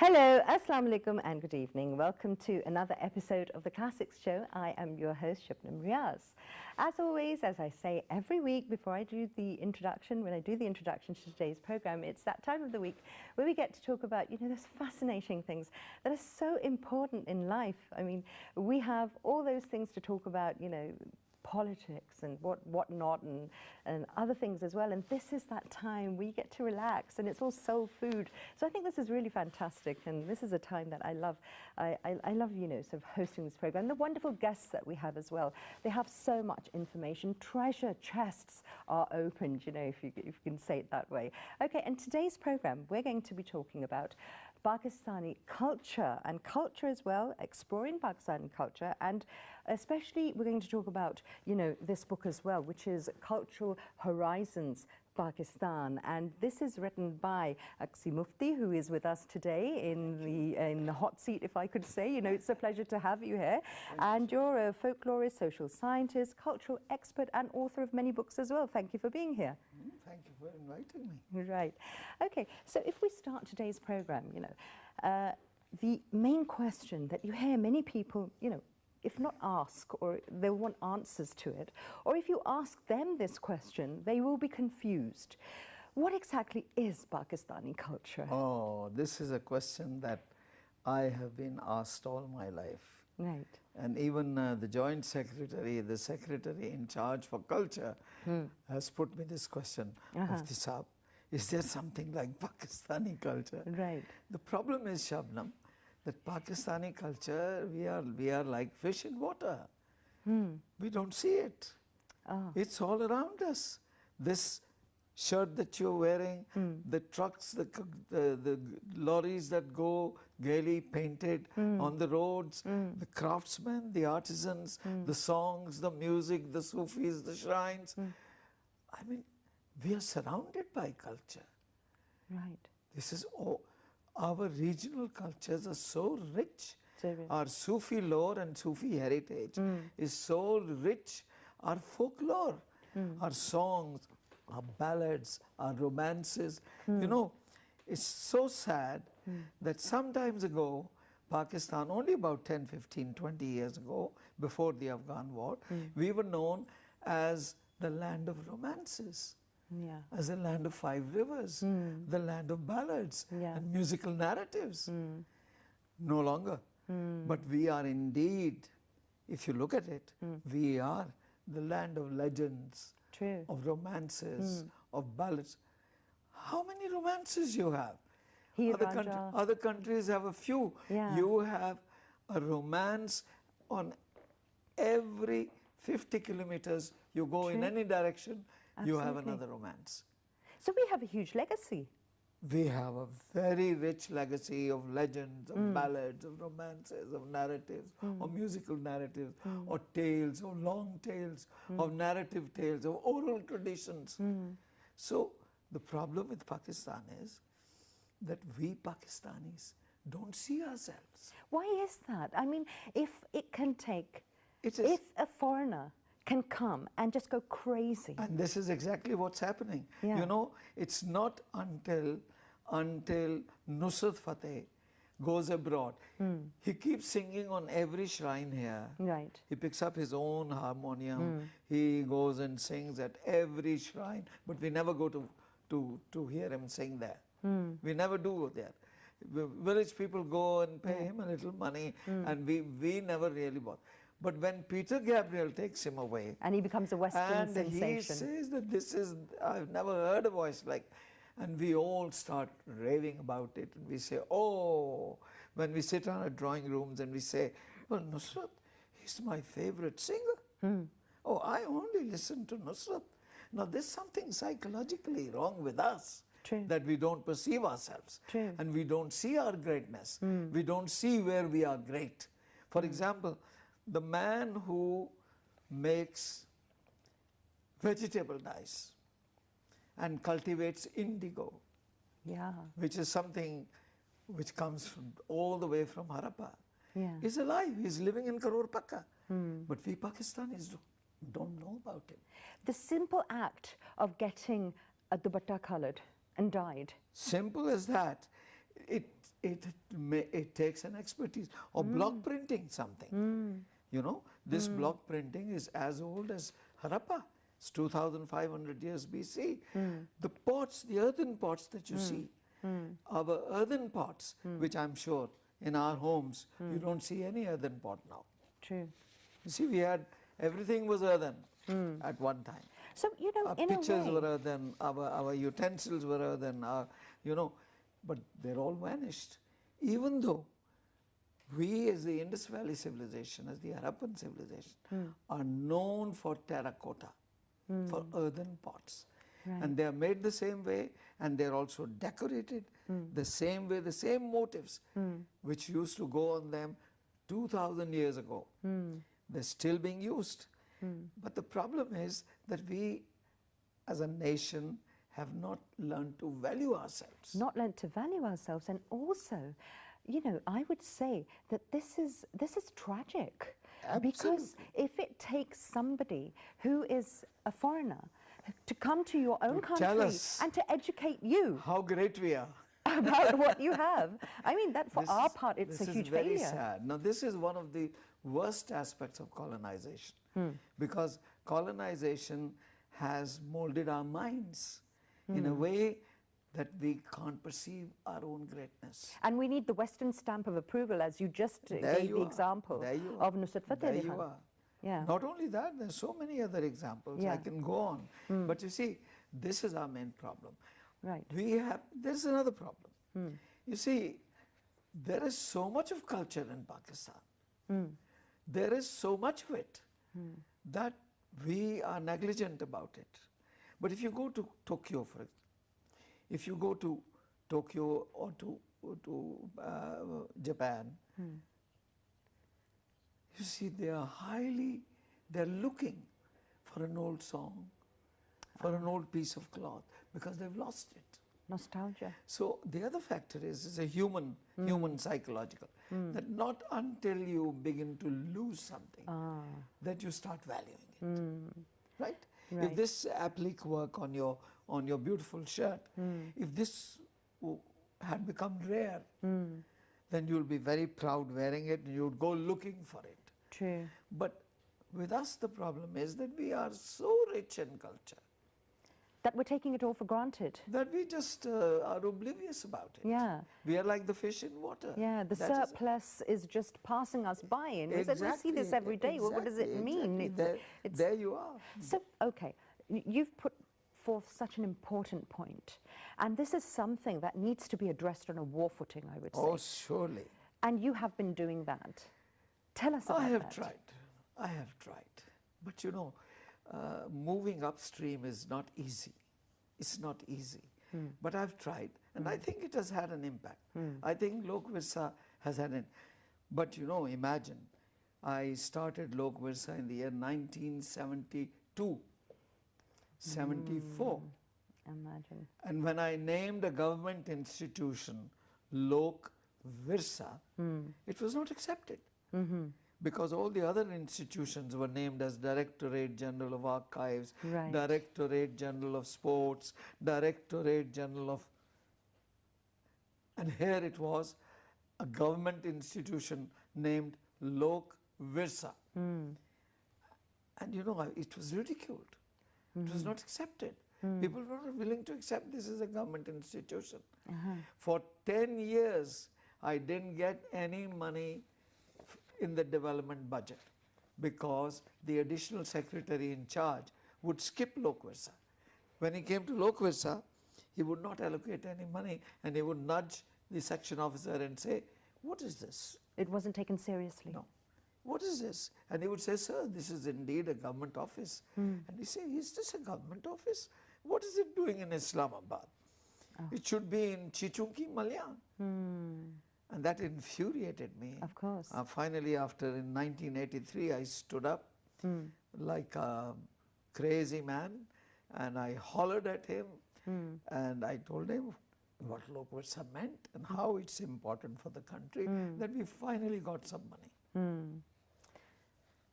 Hello, Assalamu alaikum and good evening. Welcome to another episode of the Classics Show. I am your host, Shubnam Riaz. As always, as I say every week before I do the introduction, when I do the introduction to today's program, it's that time of the week where we get to talk about, those fascinating things that are so important in life. I mean, we have all those things to talk about, politics and whatnot and other things as well. And this is that time we get to relax and it's all soul food. So I think this is really fantastic and this is a time that I love. I love, sort of hosting this program. And the wonderful guests that we have as well. They have so much information. Treasure chests are opened, if you can say it that way. Okay, and today's program, we're going to be talking about Pakistani culture and culture as well, exploring Pakistani culture, and especially we're going to talk about, this book as well, which is Cultural Horizons, Pakistan, and this is written by Uxi Mufti, who is with us today in the hot seat, if I could say. It's a pleasure to have you here. And you're a folklorist, social scientist, cultural expert, and author of many books as well. Thank you for being here. Thank you for inviting me. Right. Okay, so if we start today's program, the main question that you hear many people, if not ask, or they'll want answers to it, or if you ask them this question, they will be confused. What exactly is Pakistani culture? Oh, this is a question that I have been asked all my life. Right. And even the Joint Secretary, the Secretary in charge for culture, has put me this question, Mufti Saab, is there something like Pakistani culture? Right. The problem is, Shabnam, that Pakistani culture, we are like fish in water. We don't see it. It's all around us. This shirt that you're wearing, the trucks, the lorries that go gaily painted on the roads, the craftsmen, the artisans, the songs, the music, the Sufis, the shrines. I mean, we are surrounded by culture. Right. This is all. Our regional cultures are so rich. Our Sufi lore and Sufi heritage is so rich. Our folklore, our songs, our ballads, our romances. It's so sad that some times ago, Pakistan, only about 10, 15, 20 years ago, before the Afghan war, we were known as the land of romances. Yeah. As the land of five rivers, the land of ballads and musical narratives. No longer. But we are indeed, if you look at it, we are the land of legends, of romances, of ballads. How many romances you have? Other countries have a few. Yeah. You have a romance on every 50 kilometers you go in any direction. Absolutely. You have another romance. So we have a huge legacy. We have a very rich legacy of legends, of ballads, of romances, of narratives, of musical narratives, or tales, or long tales, of narrative tales, of oral traditions. So the problem with Pakistan is that we Pakistanis don't see ourselves. Why is that? I mean, if it can take, if a foreigner can come and just go crazy. And this is exactly what's happening. Yeah. It's not until Nusrat Fateh goes abroad. He keeps singing on every shrine here. Right. He picks up his own harmonium. He goes and sings at every shrine. But we never go to hear him sing there. We never do go there. Village people go and pay him a little money and we never really bother. But when Peter Gabriel takes him away, and he becomes a Western sensation. And he says that I've never heard a voice like, and we all start raving about it. And we say, oh, when we sit in our drawing rooms and we say, well, Nusrat, he's my favorite singer. Oh, I only listen to Nusrat. Now, there's something psychologically wrong with us. That we don't perceive ourselves. And we don't see our greatness. We don't see where we are great. For example, the man who makes vegetable dyes and cultivates indigo, which is something which comes all the way from Harappa, is alive. He's living in Karor Pakka. But we Pakistanis don't know about him. The simple act of getting a dupatta coloured and dyed. Simple as that it takes an expertise. Or block printing something. You know, this block printing is as old as Harappa. It's 2,500 years BC. The pots, the earthen pots that you see, our earthen pots, which I'm sure in our homes, you don't see any earthen pot now. True. See, we had, everything was earthen at one time. So, you know, Our in pitchers a way, were earthen, our utensils were earthen, you know, but they're all vanished. Even though we as the Indus Valley civilization, as the Harappan civilization, are known for terracotta, for earthen pots. Right. And they are made the same way, and they're also decorated the same way, the same motives which used to go on them 2,000 years ago. They're still being used. But the problem is that we as a nation have not learned to value ourselves. not learnt to value ourselves, and also, you know, I would say that this is tragic. Because if it takes somebody who is a foreigner to come to your own tell country us and to educate you how great we are. about what you have, I mean, that for This our is- part, it's a this huge is very failure. sad. Now, this is one of the worst aspects of colonization, because colonization has molded our minds in a way that we can't perceive our own greatness. And we need the Western stamp of approval, as you just There gave you the are. example There you of are. Nusrat Fateh There Ali you Khan. are. Yeah. Not only that, there's so many other examples. Yeah. I can go on. But you see, this is our main problem. Right. There's another problem. You see, there is so much of culture in Pakistan. There is so much of it that we are negligent about it. But if you go to Tokyo, for example, if you go to Tokyo or to Japan, you see they're looking for an old song, for an old piece of cloth, because they've lost it. Nostalgia. So the other factor is a human psychological, that not until you begin to lose something that you start valuing it, right? Right. If this applique work on your beautiful shirt, if this had become rare, then you'll be very proud wearing it and you'd go looking for it. True. But with us, the problem is that we are so rich in culture That we're taking it all for granted. that we just are oblivious about it. Yeah. We are like the fish in water. Yeah, the That is- surplus is just passing us by, and we see this every day. What does it mean? Exactly. There you are. So, okay, you've put forth such an important point, and this is something that needs to be addressed on a war footing, I would say. Oh, surely. And you have been doing that. Tell us about I have that. tried. I have tried. But you know, moving upstream is not easy. It's not easy. But I've tried, and I think it has had an impact. I think Lok Virsa has had an. But you know, imagine, I started Lok Virsa in the year 1972, 74. Imagine. And when I named a government institution Lok Virsa, it was not accepted. Because all the other institutions were named as Directorate General of Archives, Right. Directorate General of Sports, Directorate General of... And here it was a government institution named Lok Virsa. And you know, it was ridiculed. It was not accepted. People were not willing to accept this as a government institution. For 10 years, I didn't get any money in the development budget because the additional secretary in charge would skip Lok Virsa. When he came to Lok Virsa, he would not allocate any money, and he would nudge the section officer and say, "What is this?" It wasn't taken seriously. No. "What is this?" And he would say, "Sir, this is indeed a government office." And he say, "Is this a government office? What is it doing in Islamabad? It should be in Chichunki, Malya." And that infuriated me. Of course. Finally, in 1983, I stood up like a crazy man, and I hollered at him, and I told him what Lok Virsa meant and how it's important for the country, that we finally got some money.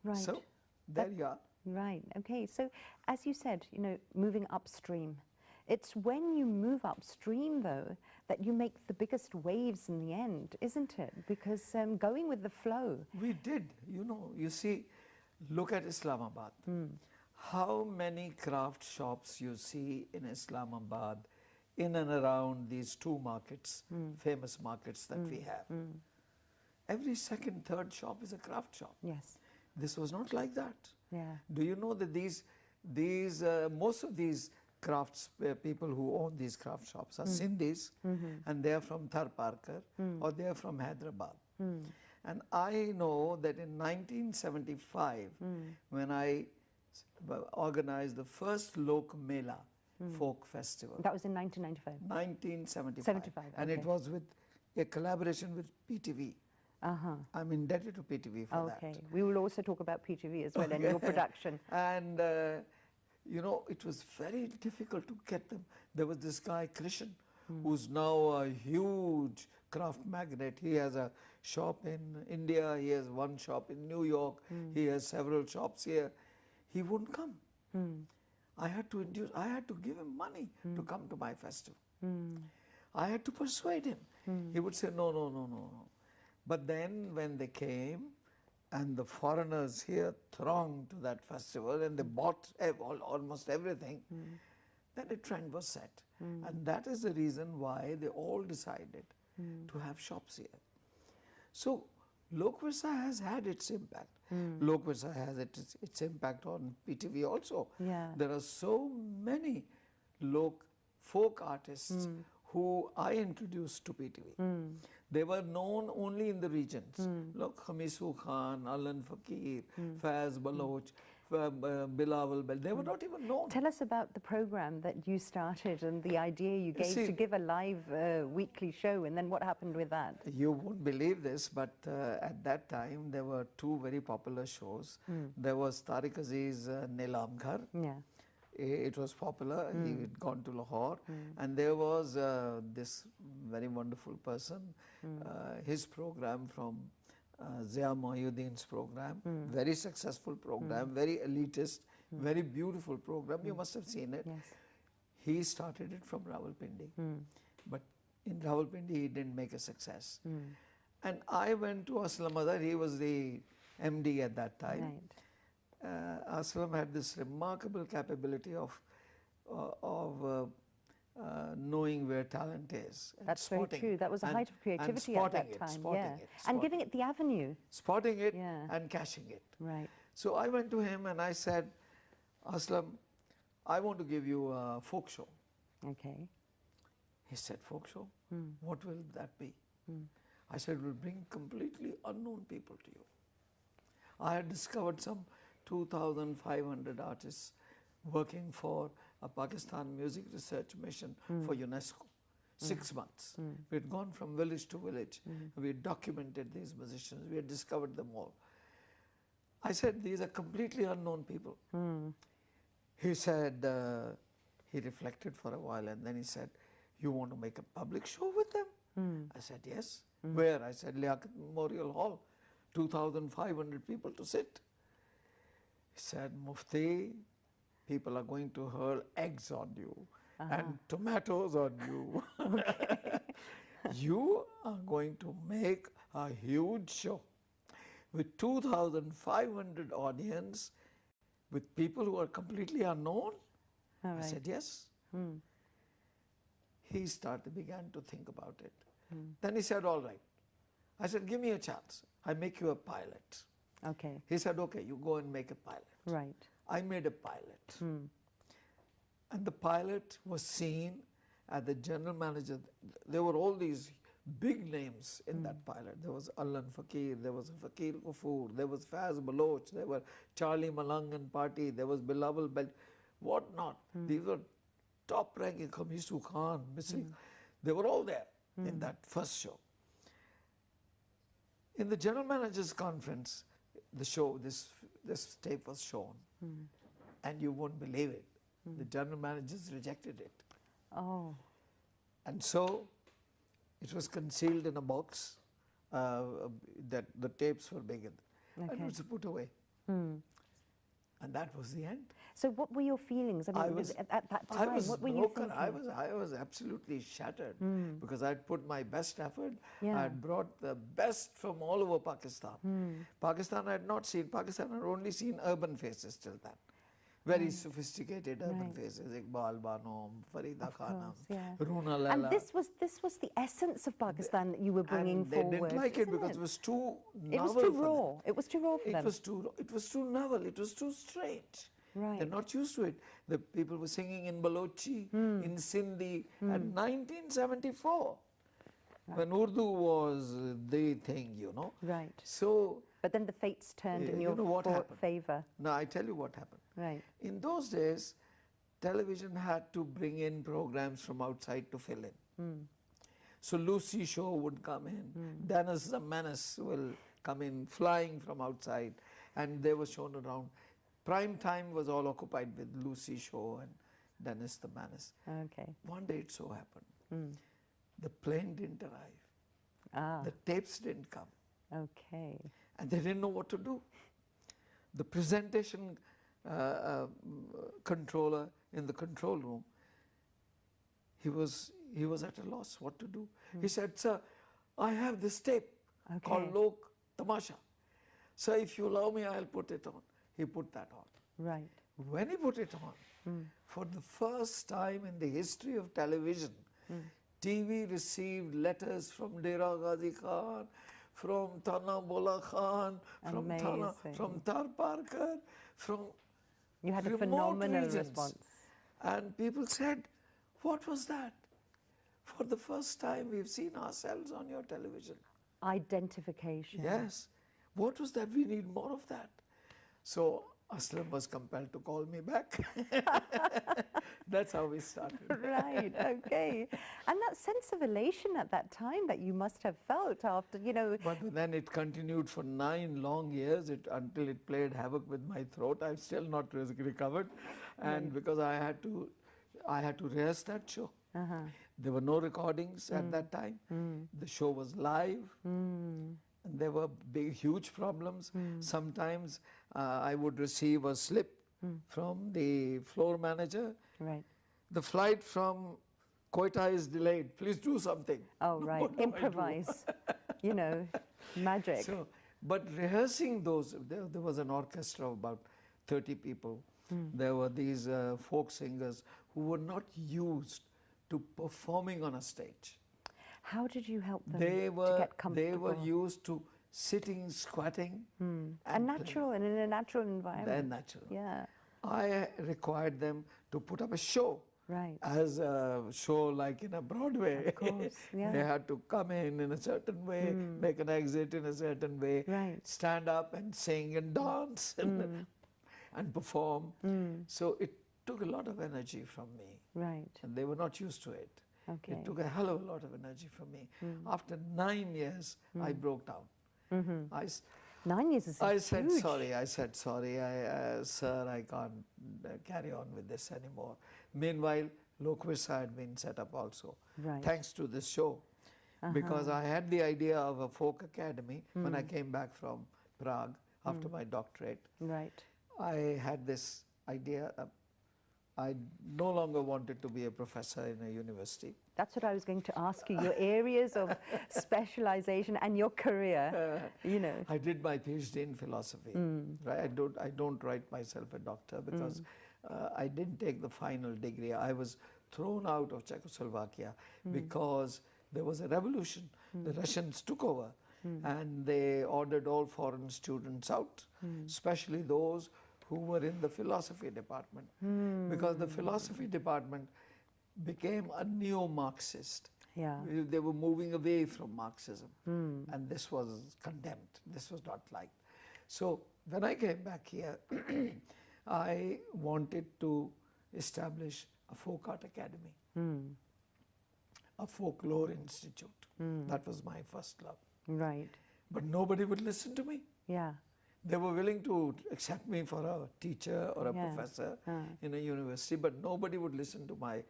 Right. So there you are. Right. Okay. So, as you said, you know, moving upstream It's when you move upstream, though, that you make the biggest waves in the end, isn't it? Because going with the flow. We did, you see, look at Islamabad. How many craft shops you see in Islamabad, in and around these two markets, famous markets that we have. Every second, third shop is a craft shop. Yes. This was not like that. Yeah. Do you know that most of these crafts people who own these craft shops are Sindhis, and they are from Tharparkar or they are from Hyderabad. And I know that in 1975, when I organized the first Lok Mela folk festival. That was in 1995? 1975. 75, and okay. it was with a collaboration with PTV. I'm indebted to PTV for that. Okay, we will also talk about PTV as well and your production. And it was very difficult to get them. There was this guy, Krishan, who's now a huge craft magnate. He has a shop in India, he has one shop in New York, he has several shops here. He wouldn't come. I had to give him money to come to my festival. I had to persuade him. He would say, no, no, no, no, no. But then when they came, and the foreigners here thronged to that festival, and they bought almost everything, then a trend was set. And that is the reason why they all decided to have shops here. So Lok Virsa has had its impact. Lok Virsa has its impact on PTV also. Yeah. There are so many folk artists who I introduced to PTV. They were known only in the regions. Look, Hamisu Khan, Alan Fakir, Faz Baloch, Bilawal Bell, they were not even known. Tell us about the program that you started and the idea you gave to give a live weekly show, and then what happened with that? You won't believe this, but at that time there were two very popular shows. There was Tariq Aziz Neelam Ghar. Yeah. It was popular. He had gone to Lahore. And there was this very wonderful person, his program from Zia Mohyuddin's program, very successful program, very elitist, very beautiful program. You must have seen it. Yes. He started it from Rawalpindi. But in Rawalpindi, he didn't make a success. And I went to Aslam Azhar. He was the MD at that time. Right. Aslam had this remarkable capability of knowing where talent is. That's very true. That was a height of creativity at that time. And giving it the avenue. Spotting it and cashing it. Right. So I went to him and I said, Aslam, I want to give you a folk show. Okay. He said, folk show? What will that be? I said, we'll bring completely unknown people to you. I had discovered some 2,500 artists working for a Pakistan music research mission for UNESCO. 6 months. We had gone from village to village. We had documented these musicians. We had discovered them all. I said, these are completely unknown people. He said, he reflected for a while and then he said, you want to make a public show with them? I said, yes. Where? I said, Liaquat Memorial Hall, 2,500 people to sit. He said, Mufti, people are going to hurl eggs on you and tomatoes on you. You are going to make a huge show with 2,500 audience, with people who are completely unknown. I said, yes. He began to think about it. Then he said, all right. I said, give me a chance. I make you a pilot. Okay. He said, okay, you go and make a pilot. Right. I made a pilot. And the pilot was seen at the general manager. There were all these big names in that pilot. There was Alan Fakir, there was Fakir Kufur, there was Faz Baloch, there were Charlie Malang and Party, there was Bilawal Bell, what not. These were top ranking, Hamisu Khan, missing. They were all there in that first show. In the general manager's conference, the show, this tape was shown, and you won't believe it. The general managers rejected it. Oh. And so it was concealed in a box that the tapes were big, and it was put away. And that was the end. So what were your feelings? I mean, at that time, I was what were you broken. thinking? I was absolutely shattered because I'd put my best effort. Yeah. I'd brought the best from all over Pakistan. Pakistan I had not seen. Pakistan had only seen urban faces till then. Very sophisticated urban faces, Iqbal Bano, Farida Khanum, Yeah. Runa Laila. And this was the essence of Pakistan that you were bringing And they forward. didn't like it isn't because it was too novel. It was too for raw. them. It was too raw for them. It was too novel. It was too strange. Right. They're not used to it. The people were singing in Balochi, in Sindhi, in 1974, when Urdu was the thing, you know. Right. So, But then the fates turned in your favor. now I tell you what happened. Right. In those days, television had to bring in programs from outside to fill in. So Lucy Show would come in, Dennis the Menace will come in flying from outside, and they were shown around. Prime time was all occupied with Lucy Show and Dennis the Menace. Okay. One day it so happened, the plane didn't arrive, Ah. the tapes didn't come, Okay. and they didn't know what to do. The presentation controller in the control room, he was at a loss what to do. He said, "Sir, I have this tape called Lok Tamasha. So if you allow me, I'll put it on." He put that on. Right. When he put it on, for the first time in the history of television, TV received letters from Dera Ghazi Khan, from Tana Bola Khan, from Tar Parkar, from You had a remote phenomenal regions. response. And people said, "What was that? For the first time, we've seen ourselves on your television." Identification. Yes. What was that? We need more of that. So Aslam was compelled to call me back. That's how we started. Right, okay. And that sense of elation at that time that you must have felt after, you know. But then it continued for 9 long years until it played havoc with my throat. I've still not recovered. And because I had to rehearse that show. There were no recordings at that time. The show was live. And there were huge problems. Sometimes I would receive a slip from the floor manager. Right. The flight from Quetta is delayed. Please do something. Oh, right. What do I do? Improvise. You know, magic. So, but rehearsing those, there was an orchestra of about 30 people. There were these folk singers who were not used to performing on a stage. How did you help them They to get comfortable? They were used to sitting, squatting. And natural, and in a natural environment. They're natural. Yeah. I required them to put up a show. Right. As a show like in a Broadway. Of course, yeah. They had to come in a certain way, make an exit in a certain way, Right. stand up and sing and dance and perform. So it took a lot of energy from me. Right. And they were not used to it. Okay. It took a hell of a lot of energy from me. After 9 years, I broke down. 9 years is I said huge. sorry. I said sorry, sir. I can't carry on with this anymore. Meanwhile, Loquissa had been set up also, Right. thanks to this show, because I had the idea of a folk academy when I came back from Prague after my doctorate. Right. I had this idea. I no longer wanted to be a professor in a university. That's what I was going to ask you. Your areas of specialization and your career, you know. I did my PhD in philosophy. Right? I don't write myself a doctor because I didn't take the final degree. I was thrown out of Czechoslovakia because there was a revolution. The Russians took over and they ordered all foreign students out, especially those who were in the philosophy department, because the philosophy department became a neo-Marxist. Yeah. They were moving away from Marxism, and this was condemned. This was not liked. So when I came back here, I wanted to establish a folk art academy, a folklore institute. That was my first love. Right. But nobody would listen to me. Yeah. They were willing to accept me for a teacher or a professor in a university, but nobody would listen to my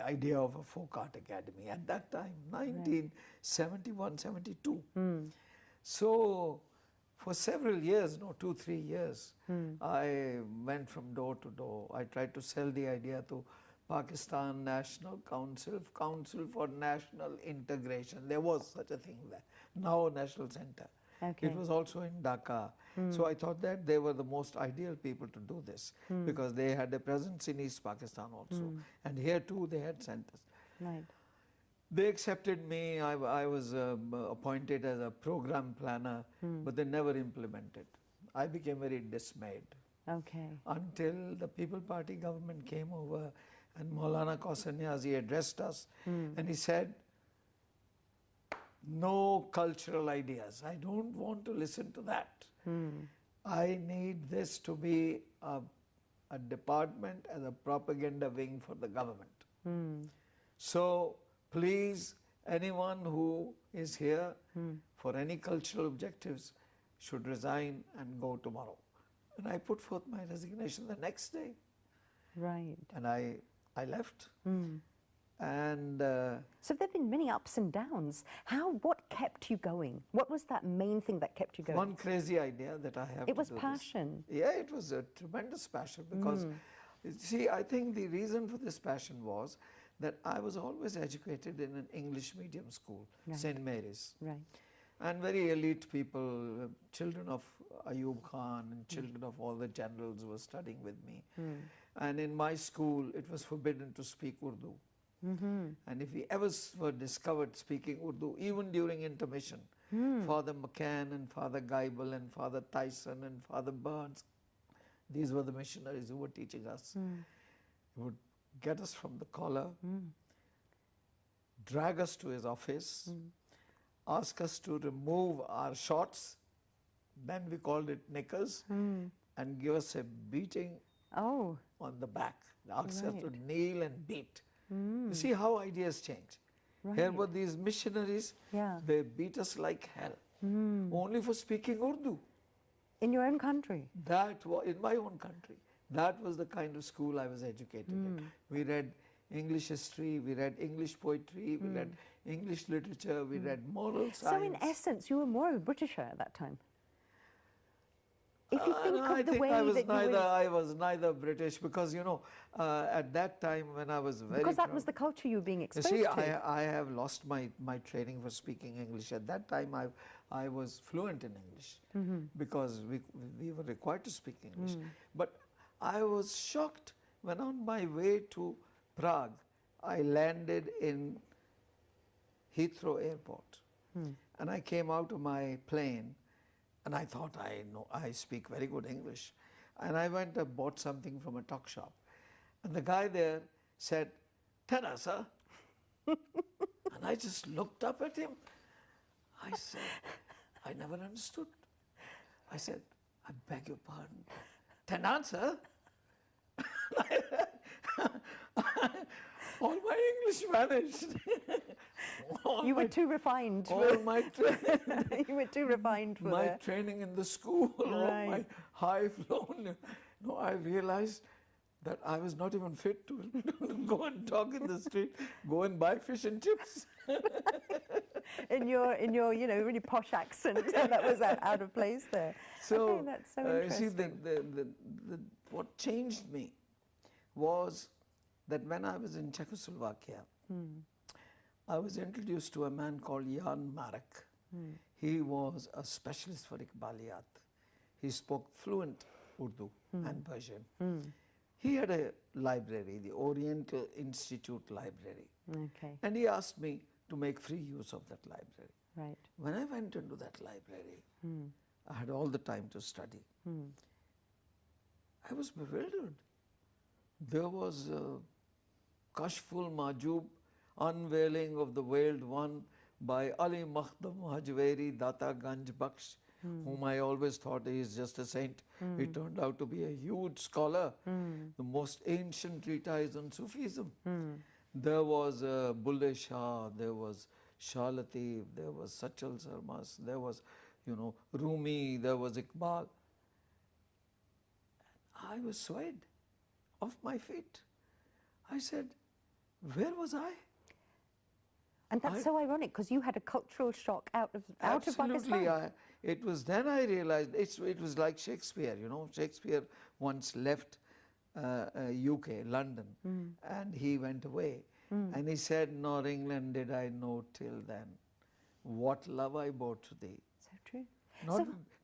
idea of a folk art academy at that time, 1971, 72. So for several years, no, 2, 3 years, I went from door to door. I tried to sell the idea to Pakistan National Council for National Integration. There was such a thing there. Now National Center. Okay. It was also in Dhaka. So I thought that they were the most ideal people to do this because they had a presence in East Pakistan also. And here too they had centers. Right. They accepted me. I was appointed as a program planner, but they never implemented. I became very dismayed. Okay. Until the People Party government came over and Maulana Kaushal Niazi addressed us and he said, no cultural ideas. I don't want to listen to that. I need this to be a department as a propaganda wing for the government. So please, anyone who is here for any cultural objectives should resign and go tomorrow. And I put forth my resignation the next day. Right. And I left. And so there have been many ups and downs. What kept you going? What was that main thing that kept you going? one crazy idea that I have. It was to do passion. This. Yeah, it was a tremendous passion because, see, I think the reason for this passion was that I was always educated in an English medium school, Right. St. Mary's. Right. And very elite people, children of Ayub Khan and children of all the generals were studying with me. And in my school, it was forbidden to speak Urdu. And if we ever were discovered speaking Urdu, even during intermission, Father McCann and Father Geibel and Father Tyson and Father Burns, these were the missionaries who were teaching us, would get us from the collar, drag us to his office, ask us to remove our shorts, then we called it knickers, and give us a beating on the back. Ask us to kneel and beat. You see how ideas change. Right. Here were these missionaries, they beat us like hell, only for speaking Urdu. In your own country? That was in my own country. That was the kind of school I was educated in. We read English history, we read English poetry, we read English literature, we read moral science. So in essence, you were more of a Britisher at that time? If you think no, of I the think way I was neither British because, you know, at that time when I was very because that was the culture you were being exposed you see, to. I have lost my training for speaking English. At that time, I was fluent in English because we were required to speak English. But I was shocked when on my way to Prague, I landed in Heathrow Airport. And I came out of my plane and I thought, I speak very good English. And I went and bought something from a tuck shop. And the guy there said, "Tenner, sir." And I just looked up at him. I said, I never understood. I said, "I beg your pardon. Tenner, sir?" All my English vanished. You were too refined. All my You were too refined for my that. training in the school, all my high flown. No, I realized that I was not even fit to go and talk in the street, go and buy fish and chips. in your really posh accent, and that was out of place there. So, okay, that's so interesting. see, what changed me was that when I was in Czechoslovakia, I was introduced to a man called Jan Marek. He was a specialist for Iqbaliyat. He spoke fluent Urdu and Persian. He had a library, the Oriental Institute Library. Okay. And he asked me to make free use of that library. Right. When I went into that library, I had all the time to study. I was bewildered. There was Kashful Majub, Unveiling of the Veiled One by Ali Makhdam Hajweri Data Ganj Baksh, whom I always thought he is just a saint. He turned out to be a huge scholar, the most ancient treatise on Sufism. There was Bulle Shah, there was Shah Latif, there was Sachal Sarmas, there was, Rumi, there was Iqbal. I was swayed off my feet. I said, where was I? And that's so ironic because you had a cultural shock out of Absolutely. Pakistan. It was then I realized it was like Shakespeare, you know. Shakespeare once left UK, London, and he went away. And he said, nor England did I know till then, what love I bore to thee. So true.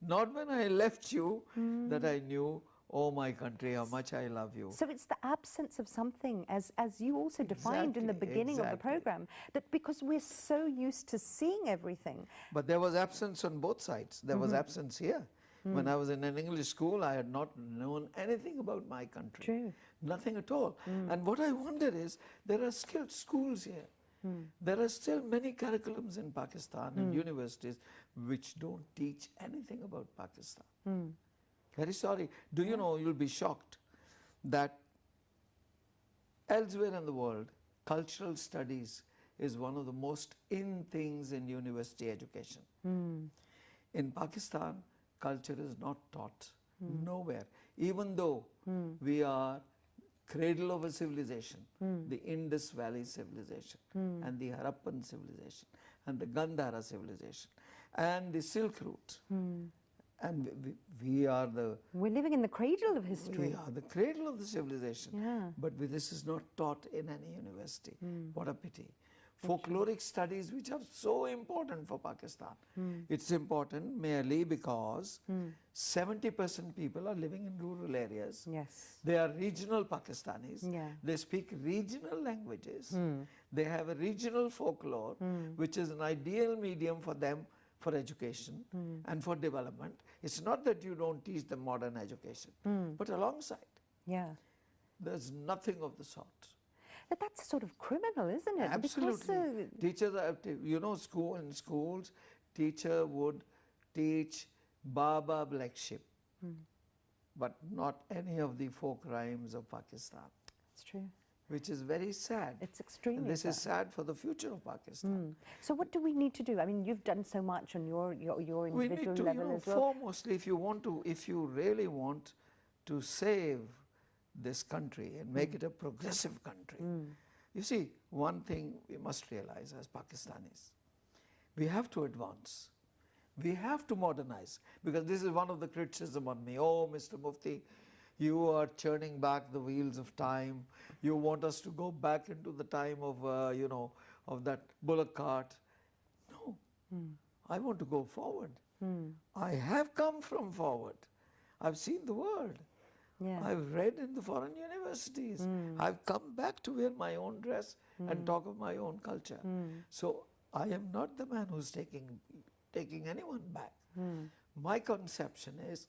Not when I left you that I knew, oh my country, how much I love you. So it's the absence of something, as you also defined in the beginning of the program, that because we're so used to seeing everything. But there was absence on both sides. There was absence here. When I was in an English school, I had not known anything about my country. True. Nothing at all. And what I wonder is, there are still schools here. There are still many curriculums in Pakistan and universities which don't teach anything about Pakistan. Very sorry. Do you know, you'll be shocked that elsewhere in the world, cultural studies is one of the most in things in university education. In Pakistan, culture is not taught nowhere, even though we are cradle of a civilization, the Indus Valley civilization, and the Harappan civilization, and the Gandhara civilization, and the Silk Route. And we are the... We're living in the cradle of history. We are the cradle of the civilization. Yeah. But this is not taught in any university. What a pity. Folkloric studies, which are so important for Pakistan. It's important merely because 70% people are living in rural areas. Yes. They are regional Pakistanis. Yeah. They speak regional languages. They have a regional folklore, which is an ideal medium for them for education and for development. It's not that you don't teach them modern education, but alongside. Yeah. There's nothing of the sort. But that's sort of criminal, isn't it? Absolutely. Because, Teachers are, you know, in schools, teacher would teach Baba Black Sheep, but not any of the folk rhymes of Pakistan. it's true. Which is very sad. It's extremely And this sad. is sad for the future of Pakistan. So what do we need to do? I mean, you've done so much on your individual We need to, level as well. foremostly, if you really want to save this country and make it a progressive country, you see, one thing we must realize as Pakistanis, we have to advance. We have to modernize, because this is one of the criticism on me. Oh, Mr. Mufti, you are churning back the wheels of time. You want us to go back into the time of, of that bullock cart. No, I want to go forward. I have come from forward. I've seen the world. Yeah. I've read in the foreign universities. I've come back to wear my own dress and talk of my own culture. So I am not the man who's taking anyone back. My conception is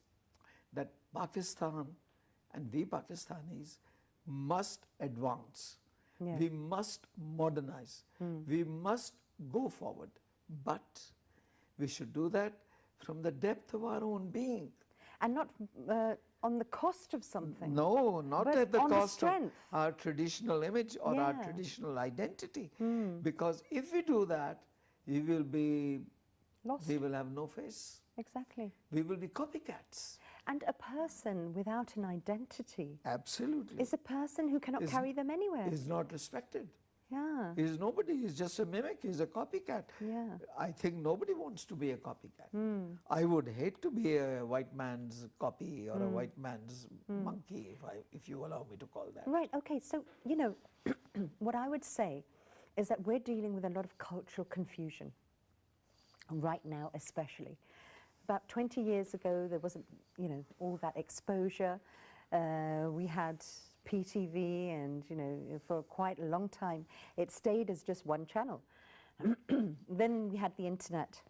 that Pakistan and we Pakistanis must advance. Yeah. We must modernize. We must go forward. But we should do that from the depth of our own being. And not on the cost of something. No, not But at the on the cost of strength. our traditional image or our Yeah. traditional identity. Because if we do that, we will be Lost. we will have no face. Exactly. We will be copycats. And a person without an identity Absolutely. is a person who cannot Is- carry them anywhere. Is not respected. Yeah. He is nobody. He's just a mimic. He's a copycat. Yeah. I think nobody wants to be a copycat. I would hate to be a white man's copy or a white man's monkey, if you allow me to call that. Right, okay, so, what I would say is that we're dealing with a lot of cultural confusion right now, especially. About 20 years ago, there wasn't, all that exposure. We had PTV and, for quite a long time, it stayed as just one channel. Then we had the internet.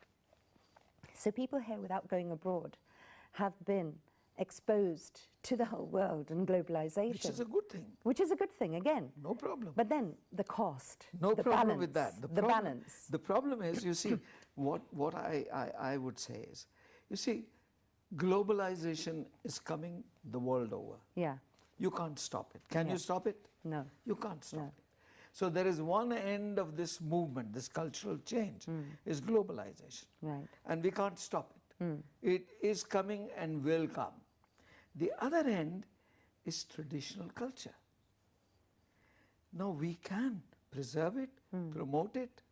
So people here, without going abroad, have been exposed to the whole world and globalization. Which is a good thing. Which is a good thing, again. No problem. But then the cost, No the problem balance, with that. the balance. The problem is, you see, what I would say is, you see, globalization is coming the world over. Yeah, You can't stop it. Can Yeah. you stop it? no. You can't stop No. it. So there is one end of this movement, this cultural change, is globalization. Right. And we can't stop it. It is coming and will come. The other end is traditional culture. Now we can preserve it, promote it,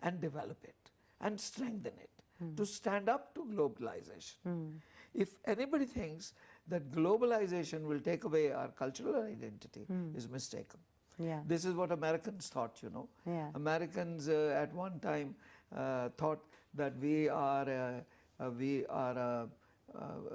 and develop it and strengthen it to stand up to globalization. If anybody thinks that globalization will take away our cultural identity, is mistaken. Yeah. This is what Americans thought, you know. Yeah. Americans at one time thought that we are a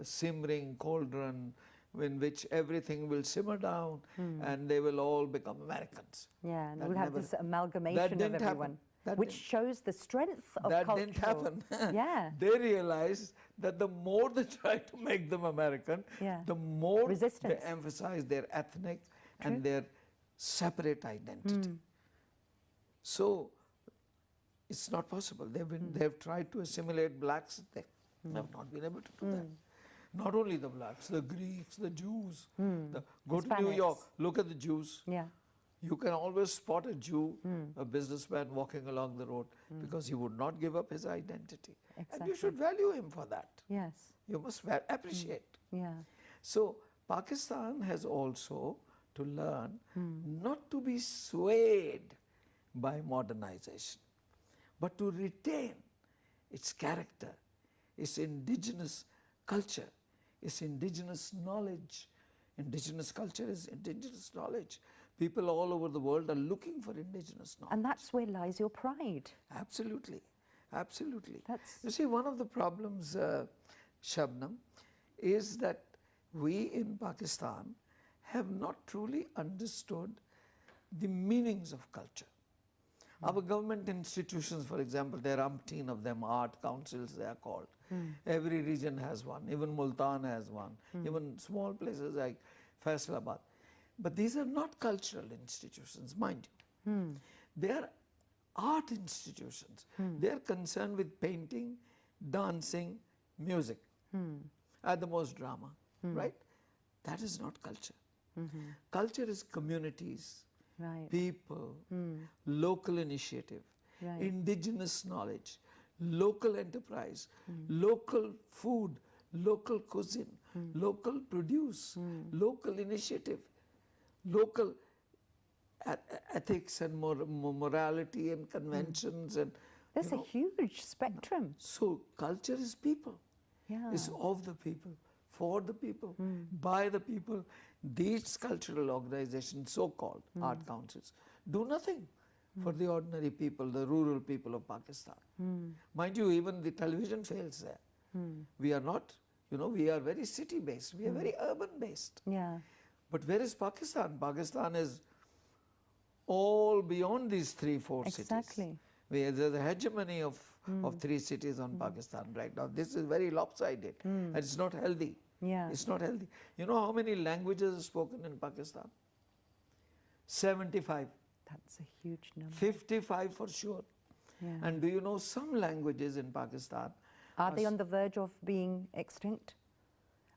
simmering cauldron in which everything will simmer down and they will all become Americans. Yeah, and That we'll have never- this amalgamation of didn't happen. everyone, That which didn't- shows the strength of That cultural. didn't happen. Yeah. They realized that the more they try to make them American, Yeah. the more Resistance. they emphasize their ethnic and their separate identity. So it's not possible. They've tried to assimilate blacks. They have not been able to do that. Not only the blacks, the Greeks, the Jews. Go to New York, Hispanics. look at the Jews. Yeah. You can always spot a Jew, a businessman walking along the road because he would not give up his identity. And you Exactly. should value him for that. Yes. You must appreciate. Yeah. So Pakistan has also to learn not to be swayed by modernization, but to retain its character, its indigenous culture, its indigenous knowledge. Indigenous culture is indigenous knowledge. People all over the world are looking for indigenous knowledge. And that's where lies your pride. Absolutely, absolutely. That's- You see, one of the problems, Shabnam, is that we in Pakistan have not truly understood the meanings of culture. Our government institutions, for example, there are umpteen of them, art councils they are called. Every region has one, even Multan has one, even small places like Faisalabad. But these are not cultural institutions, mind you. They are art institutions. They are concerned with painting, dancing, music, at the most drama, right? That is not culture. Culture is communities, Right. people, local initiative, Right. indigenous knowledge, local enterprise, local food, local cuisine, local produce, local initiative, local ethics and morality and conventions and There's you a know. huge spectrum. So culture is people. Yeah. It's of the people, for the people, by the people. These cultural organizations, so-called art councils, do nothing for the ordinary people, the rural people of Pakistan. Mind you, even the television fails there. We are not, you know, we are very city-based. We are very urban-based. Yeah. But where is Pakistan? Pakistan is all beyond these 3-4 cities. Exactly. Where there's a hegemony of 3 cities on Pakistan right now. This is very lopsided and it's not healthy. Yeah. It's not healthy. You know how many languages are spoken in Pakistan? 75. That's a huge number. 55 for sure. Yeah. And do you know some languages in Pakistan? Are they on the verge of being extinct?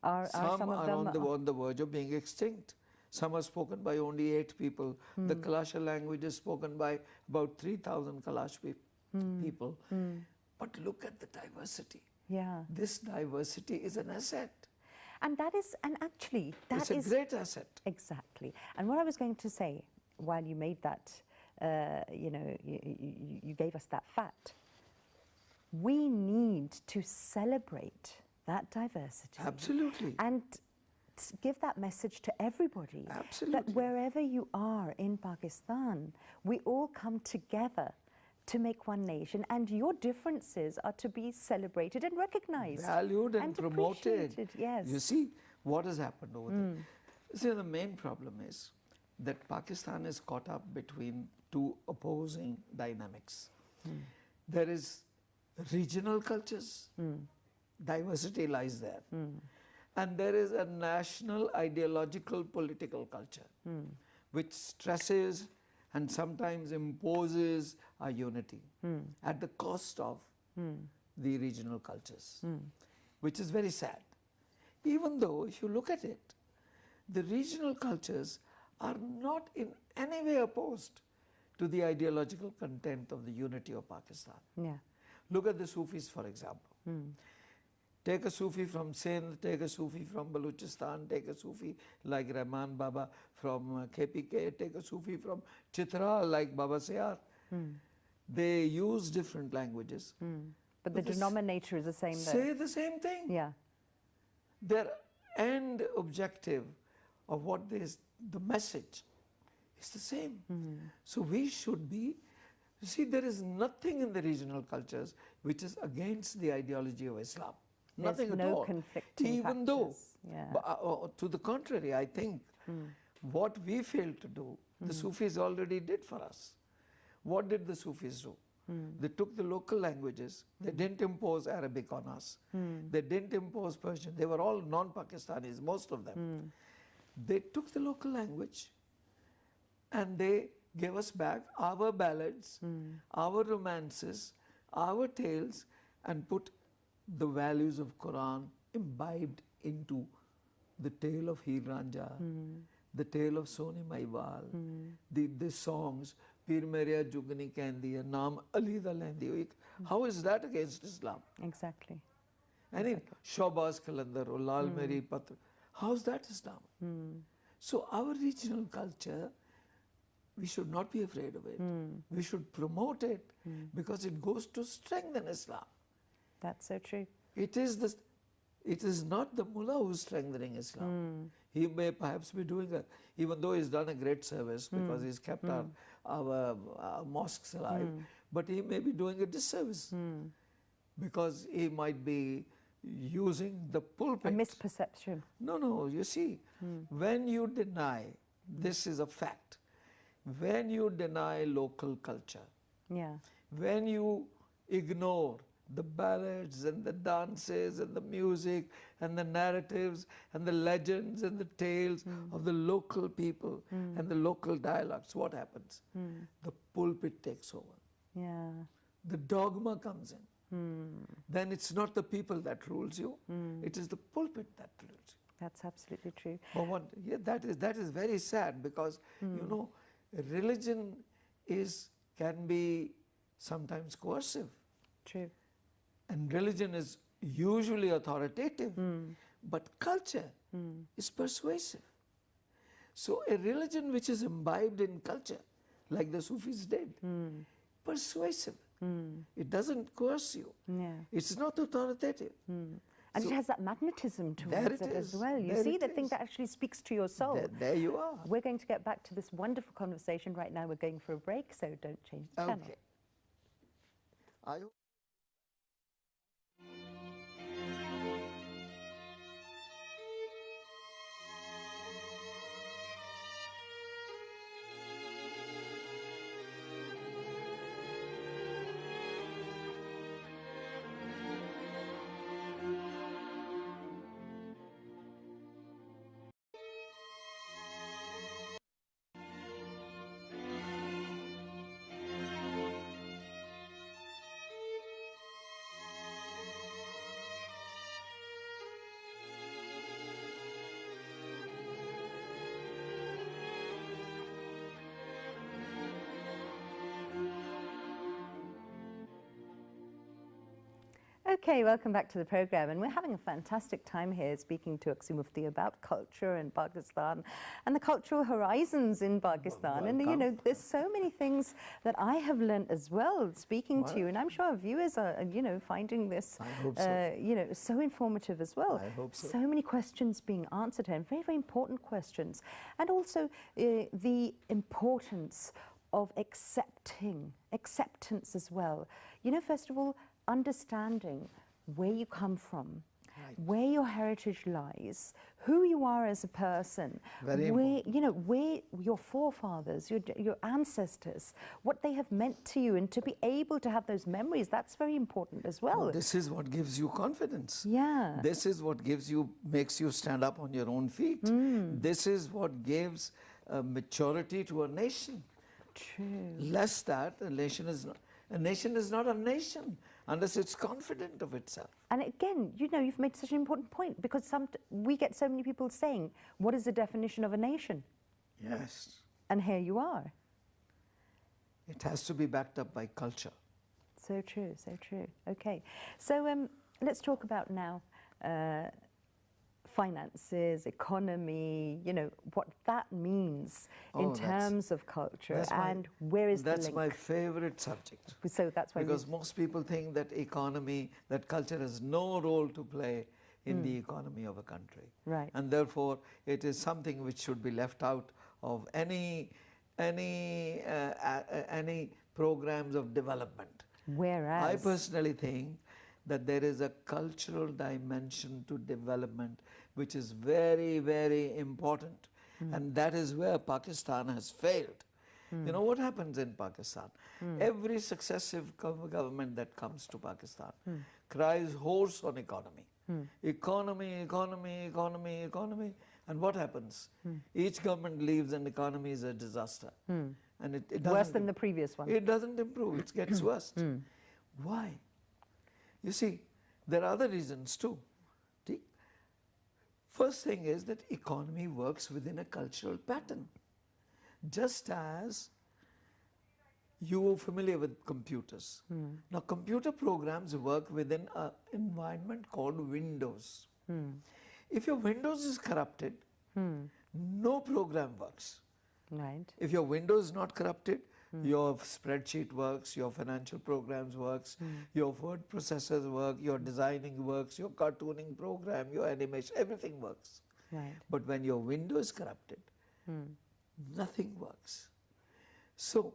Are some of are them on the verge of being extinct. Some are spoken by only 8 people. The Kalasha language is spoken by about 3,000 Kalash people. But look at the diversity. Yeah. This diversity is an asset. And that is, and actually, that is It's a great asset. exactly. And what I was going to say while you made that, you know, you gave us that fact. We need to celebrate that diversity. Absolutely. And give that message to everybody. Absolutely. That wherever you are in Pakistan, we all come together to make one nation, and your differences are to be celebrated and recognized. Valued and promoted. Appreciated, yes. You see what has happened over there. See, the main problem is that Pakistan is caught up between 2 opposing dynamics. There is regional cultures, diversity lies there. And there is a national ideological political culture, which stresses and sometimes imposes a unity at the cost of the regional cultures, which is very sad. Even though, if you look at it, the regional cultures are not in any way opposed to the ideological content of the unity of Pakistan. Yeah. Look at the Sufis, for example. Take a Sufi from Sindh, take a Sufi from Balochistan, take a Sufi like Rahman Baba from KPK, take a Sufi from Chitral like Baba Sayar. They use different languages. But the denominator is the same though. Say the same thing. Yeah. Their end objective of what the message is the same. So we should be, you see, there is nothing in the regional cultures which is against the ideology of Islam. There's Nothing no at all. conflicting Even though, factors. Yeah. but, to the contrary, I think what we failed to do, the Sufis already did for us. What did the Sufis do? They took the local languages. They didn't impose Arabic on us. They didn't impose Persian. They were all non-Pakistanis, most of them. They took the local language and they gave us back our ballads, our romances, our tales, and put the values of Quran imbibed into the tale of Heer Ranja, the tale of Soni Maiwal, the songs, Pir Meria Jugni Kendi, Naam Ali da Lendi. How is that against Islam? Exactly. And Shobaz Kalandar or Lal Meri Patra. How is that Islam? So our regional culture, we should not be afraid of it. We should promote it because it goes to strengthen Islam. That's so true. It is not the mullah who is strengthening Islam. He may perhaps be doing even though he's done a great service because he's kept our mosques alive, but he may be doing a disservice because he might be using the pulpit. A misperception. No, you see, when you deny, this is a fact, when you deny local culture, when you ignore the ballads and the dances and the music and the narratives and the legends and the tales of the local people and the local dialects, what happens? The pulpit takes over. Yeah. The dogma comes in. Then it's not the people that rules you, it is the pulpit that rules you. That's absolutely true. But that is very sad because, you know, religion can be sometimes coercive. True. And religion is usually authoritative, but culture is persuasive. So a religion which is imbibed in culture, like the Sufis did, persuasive. It doesn't coerce you. Yeah. It's not authoritative. And it has that magnetism towards it as well. You see, the thing that actually speaks to your soul. There you are. We're going to get back to this wonderful conversation right now. We're going for a break, so don't change the channel. Okay. Okay, welcome back to the program, and we're having a fantastic time here speaking to Uxi Mufti about culture in Pakistan and the cultural horizons in Pakistan. And you know, there's so many things that I have learnt as well speaking to you, and I'm sure our viewers are, you know, finding this, you know, so informative as well. I hope so. So many questions being answered here, and very, very important questions, and also the importance of acceptance as well. You know, first of all, understanding where you come from, where your heritage lies, who you are as a person, you know, where your forefathers, your ancestors, what they have meant to you, and to be able to have those memories, that's very important as well. This is what gives you confidence. Yeah. This is what makes you stand up on your own feet. This is what gives maturity to a nation. True. Less that, a nation is not a nation unless it's confident of itself. And again, you know, you've made such an important point, because we get so many people saying, what is the definition of a nation? Yes. And here you are. It has to be backed up by culture. So true, so true. Okay, so let's talk about now finances, economy, you know, what that means in Oh, terms of culture, that's my- and where is the That's link? my favorite subject. So that's why Because most people think that economy, that culture has no role to play in the economy of a country. Right. And therefore, it is something which should be left out of any programs of development. whereas I personally think that there is a cultural dimension to development which is very, very important. And that is where Pakistan has failed. You know what happens in Pakistan? Every successive government that comes to Pakistan cries hoarse on economy. Economy, economy, economy, economy. And what happens? Each government leaves and the economy is a disaster. And it worse doesn't than the previous one. it doesn't improve, it gets worse. Why? You see, there are other reasons too. The first thing is that economy works within a cultural pattern. Just as you are familiar with computers. Now, computer programs work within an environment called Windows. If your Windows is corrupted, no program works. Right. If your Windows is not corrupted, your spreadsheet works, your financial programs works, your word processors work, your designing works, your cartooning program, your animation, everything works. Right. But when your window is corrupted, nothing works. So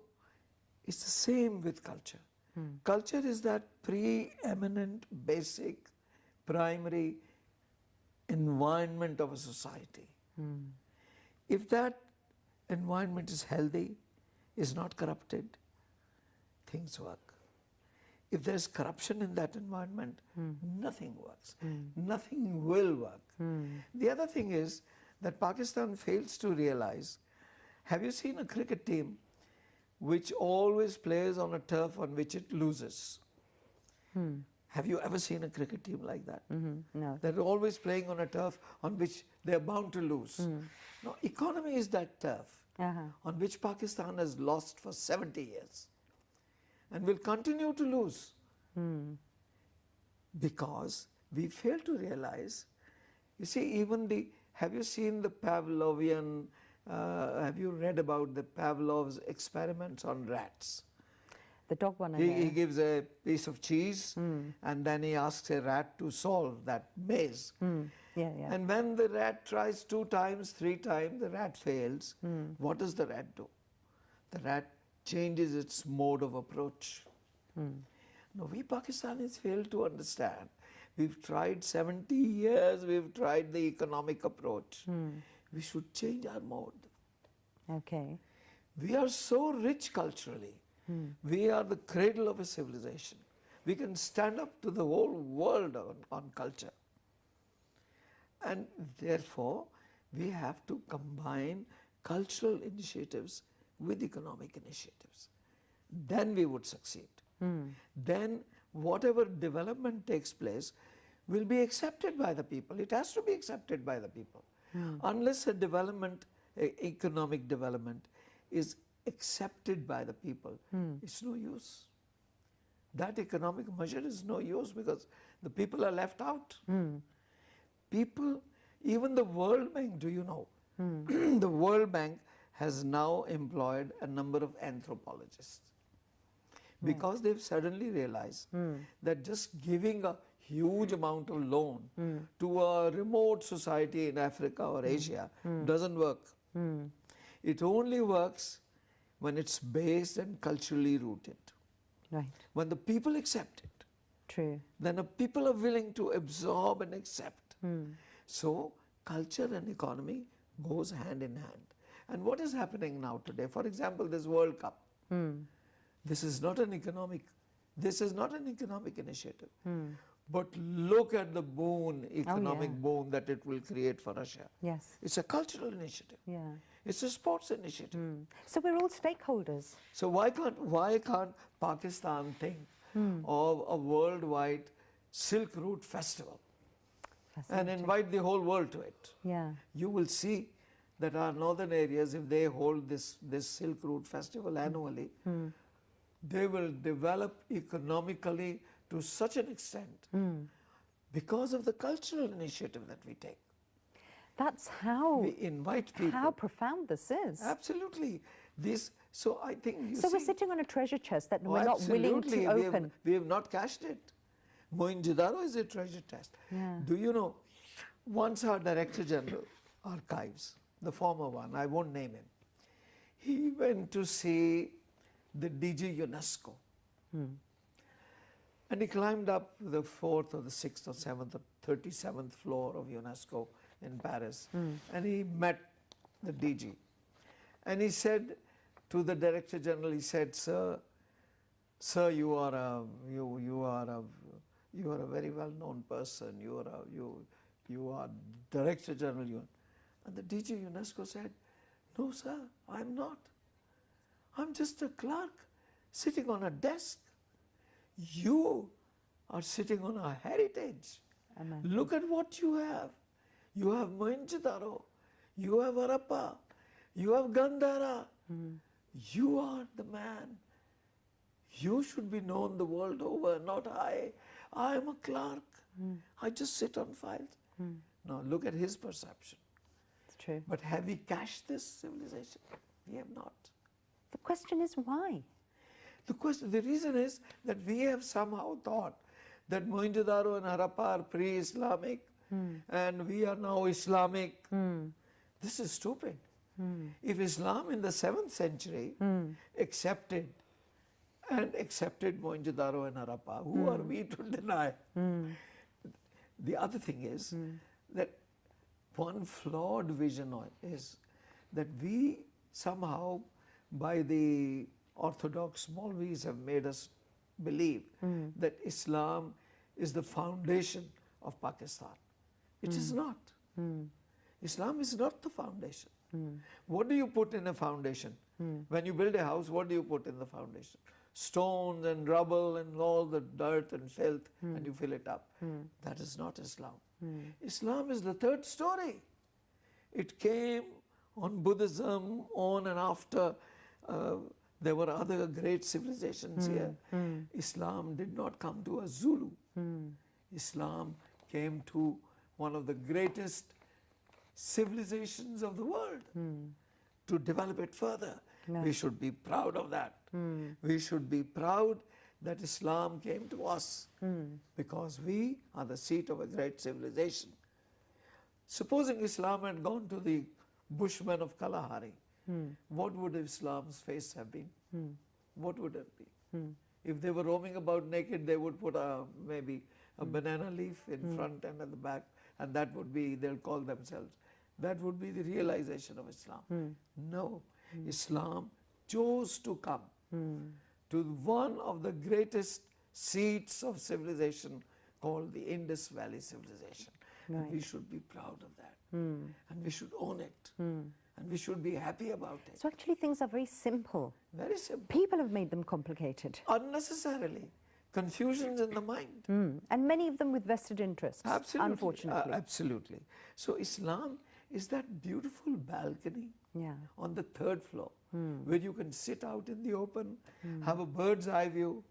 it's the same with culture. Culture is that preeminent, basic, primary environment of a society. If that environment is healthy, is not corrupted, things work. If there's corruption in that environment, nothing works. Nothing will work. The other thing is that Pakistan fails to realize, have you seen a cricket team which always plays on a turf on which it loses? Have you ever seen a cricket team like that? No. They're always playing on a turf on which they're bound to lose. Now, economy is that turf on which Pakistan has lost for 70 years and will continue to lose because we fail to realize, you see, have you seen the Pavlovian, have you read about the Pavlov's experiments on rats? The dog one I He know. gives a piece of cheese and then he asks a rat to solve that maze. Yeah, yeah. And when the rat tries 2 times, 3 times, the rat fails. What does the rat do? The rat changes its mode of approach. Now, we Pakistanis fail to understand. We've tried 70 years, we've tried the economic approach. We should change our mode. Okay. We are so rich culturally. We are the cradle of a civilization. We can stand up to the whole world on culture. And therefore, we have to combine cultural initiatives with economic initiatives. Then we would succeed. Then whatever development takes place will be accepted by the people. It has to be accepted by the people. Unless a development, economic development is accepted by the people, it's no use. That economic measure is no use because the people are left out. People, even the World Bank, do you know? The World Bank has now employed a number of anthropologists because they've suddenly realized that just giving a huge amount of loan to a remote society in Africa or Asia doesn't work. It only works when it's based and culturally rooted. Right. When the people accept it, True. then the people are willing to absorb and accept. So culture and economy goes hand in hand. And what is happening now today? For example, this World Cup. This is not an economic initiative. But look at the economic boon that it will create for Russia. Yes. It's a cultural initiative. Yeah. It's a sports initiative. So we're all stakeholders. So why can't Pakistan think of a worldwide Silk Route festival and invite the whole world to it? Yeah. You will see that our northern areas, if they hold this Silk Route festival annually, they will develop economically to such an extent because of the cultural initiative that we take. That's how We invite people. how profound this is. Absolutely. So I think you So see, we're sitting on a treasure chest that oh, we're not willing to absolutely. open. We have not cashed it. Mohenjo-daro is a treasure chest. Yeah. Do you know, once our Director General, Archives, the former one, I won't name him, he went to see the DG UNESCO. And he climbed up the 4th or the 6th or 7th or 37th floor of UNESCO in Paris. And he met the DG. And he said to the Director General, he said, Sir, you are a very well-known person. You are Director General. And the DG UNESCO said, no, sir, I'm not. I'm just a clerk sitting on a desk. You are sitting on a heritage. Amen. Look at what you have. You have Mohenjo-daro, you have Harappa, you have Gandhara. You are the man. You should be known the world over, not I. I am a clerk. I just sit on files. Now look at his perception. It's true. But have we cashed this civilization? We have not. The question is why? The reason is that we have somehow thought that Mohenjo-daro and Harappa are pre-Islamic and we are now Islamic. This is stupid. If Islam in the 7th century accepted Mohenjo-daro and Harappa, who are we to deny? The other thing is that one flawed vision is that we somehow, by the Orthodox Maulvis, have made us believe that Islam is the foundation of Pakistan. It is not. Islam is not the foundation. What do you put in a foundation? When you build a house, what do you put in the foundation? Stones and rubble and all the dirt and filth, and you fill it up. That is not Islam. Islam is the third story. It came on Buddhism, on and after. There were other great civilizations here. Islam did not come to a Zulu. Islam came to one of the greatest civilizations of the world to develop it further. Yeah. We should be proud of that. We should be proud that Islam came to us because we are the seat of a great civilization. Supposing Islam had gone to the Bushmen of Kalahari, what would Islam's face have been? What would it be? If they were roaming about naked, they would put maybe a banana leaf in front and at the back, and that would be, they'll call themselves. That would be the realization of Islam. No, Islam chose to come to one of the greatest seats of civilization called the Indus Valley civilization. Right. And we should be proud of that. And we should own it. And we should be happy about it. So actually things are very simple. Very simple. People have made them complicated. Unnecessarily. Confusions in the mind. And many of them with vested interests, Absolutely. unfortunately. Absolutely. So Islam is that beautiful balcony on the 3rd floor where you can sit out in the open, have a bird's eye view,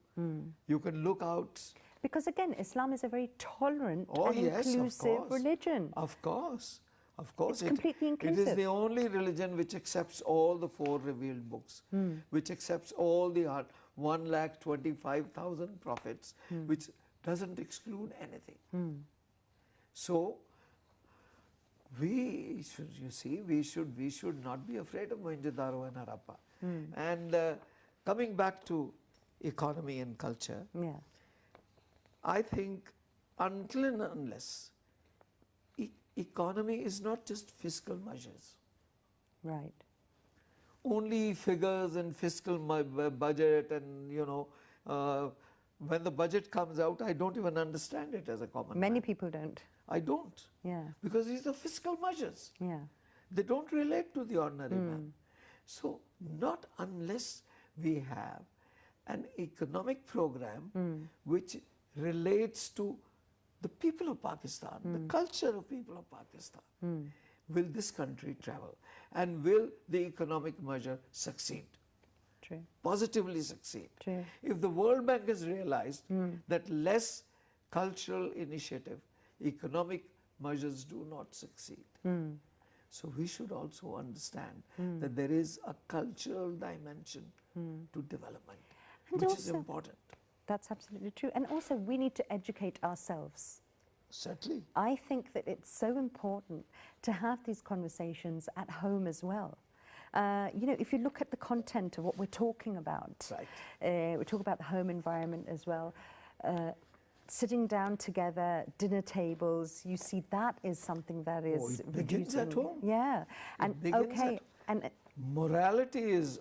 you can look out. Because again, Islam is a very tolerant Oh, and yes, inclusive of course. religion. Of course. Of course. It's completely inclusive. It is the only religion which accepts all the 4 revealed books, which accepts all the 1,25,000 prophets, which doesn't exclude anything. So, we should not be afraid of Mohenjo-daro and Harappa. And coming back to economy and culture, I think until and unless economy is not just fiscal measures. Right. Only figures and fiscal budget and, when the budget comes out, I don't even understand it as a common Many man. people don't. I don't. Yeah. Because these are fiscal measures. Yeah. They don't relate to the ordinary man. So, not unless we have an economic program which relates to the people of Pakistan, the culture of people of Pakistan, will this country travel? And will the economic measure succeed? True. Positively succeed. True. If the World Bank has realized that less cultural initiative, economic measures do not succeed. So we should also understand that there is a cultural dimension to development, And which is also- important. That's absolutely true. And also, we need to educate ourselves. Certainly. I think that it's so important to have these conversations at home as well. You know, if you look at the content of what we're talking about, Right. we talk about the home environment as well. Sitting down together, dinner tables, you see that is something that is it begins at reducing- home. Yeah, and begins okay, at- and Morality is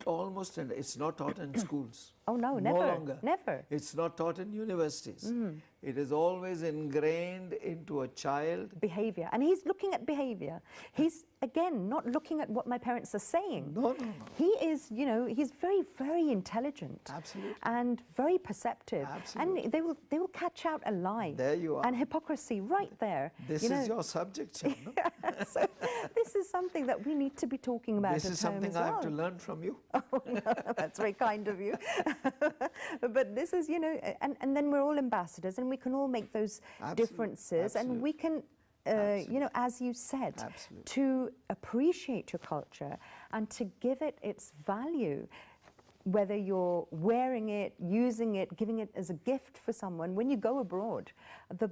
almost, it's not taught in schools. oh no, No never, longer. never. It's not taught in universities. It is always ingrained into a child. Behavior, and he's looking at behavior. He's again not looking at what my parents are saying. No, no, no. He is, you know, he's very, very intelligent. Absolutely. And very perceptive. Absolutely. And they will catch out a lie. There you are. And hypocrisy right there. This you is know. your subject, Shabnam. So this is something that we need to be talking about This at is home something as I well. have to learn from you. Oh, no, that's very kind of you. But this is, you know, and then we're all ambassadors and we can all make those Absolutely, differences and we can, you know, as you said, Absolutely. to appreciate your culture and to give it its value, whether you're wearing it, using it, giving it as a gift for someone. When you go abroad, the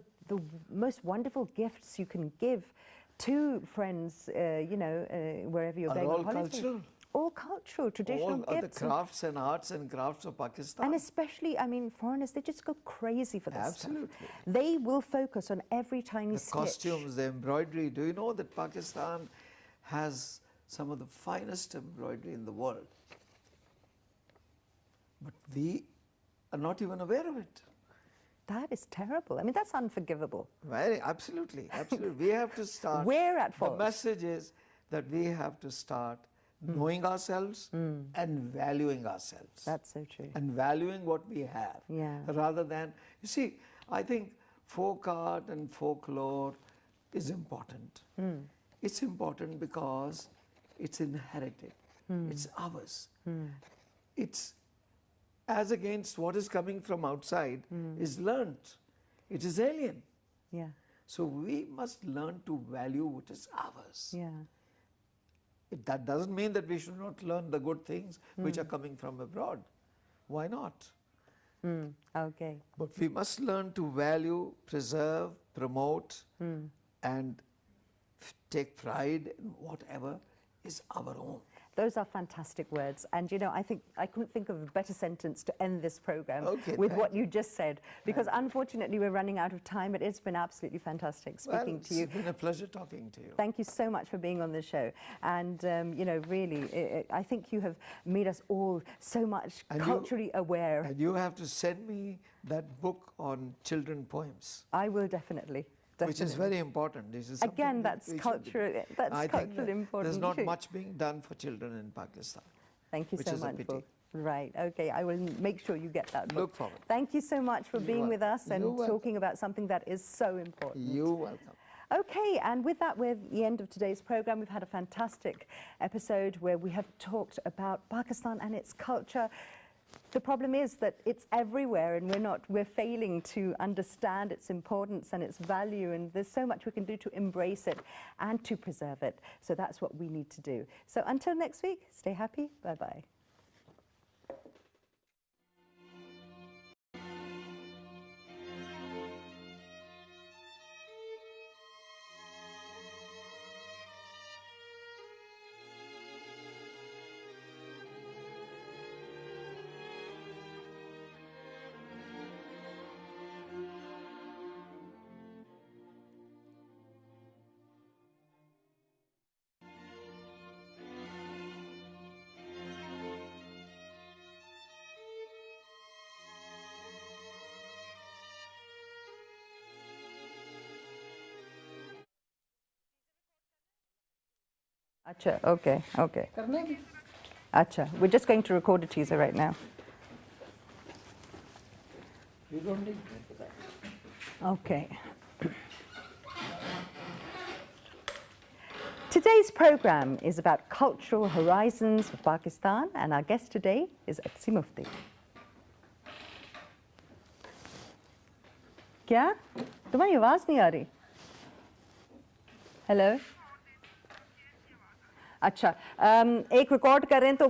most wonderful gifts you can give to friends, you know, wherever you're Are going all on holiday. cultural? All cultural, traditional All of the gifts. And- crafts and arts and crafts of Pakistan. and especially, I mean, foreigners, they just go crazy for this Absolutely. stuff. They will focus on every tiny The stitch. costumes, the embroidery. Do you know that Pakistan has some of the finest embroidery in the world? But we are not even aware of it. That is terrible. I mean, that's unforgivable. Absolutely, absolutely. We have to start. We're at The fault. message is that we have to start knowing ourselves and valuing ourselves. That's so true. And valuing what we have. Yeah. Rather than, you see, I think folk art and folklore is important. It's important because it's inherited. It's ours. It's as against what is coming from outside is learnt. It is alien. Yeah, So we must learn to value what is ours. yeah. That doesn't mean that we should not learn the good things which are coming from abroad. Why not? Okay. But we must learn to value, preserve, promote, and take pride in whatever is our own. Those are fantastic words. And, you know, I think I couldn't think of a better sentence to end this program Okay, with thank what you just said. Because unfortunately, we're running out of time, but it's been absolutely fantastic speaking to you. It's been a pleasure talking to you. Thank you so much for being on the show. And, you know, really, I think you have made us all so much And you- culturally aware. And you have to send me that book on children poems, I will definitely. which is very important. This is something Again, that that's we should be cultural. doing. That's I think culturally that important. there's not too. much being done for children in Pakistan. Thank you which so is a much. pity. Right. Okay. I will make sure you get that book. Look forward. Thank you so much for being with us and You're welcome. talking about something that is so important. You're welcome. Okay, and with that, we're at the end of today's program. We've had a fantastic episode where we have talked about Pakistan and its culture. The problem is that it's everywhere and we're failing to understand its importance and its value, and there's so much we can do to embrace it and to preserve it. So that's what we need to do. So until next week, stay happy. Bye-bye. Acha, okay, okay. Acha, we're just going to record a teaser right now. You don't need me for that. Okay. Today's program is about cultural horizons of Pakistan, and our guest today is Uxi Mufti. क्या? तुम्हारी आवाज नहीं आ रही? Hello, अच्छा एक record करें तो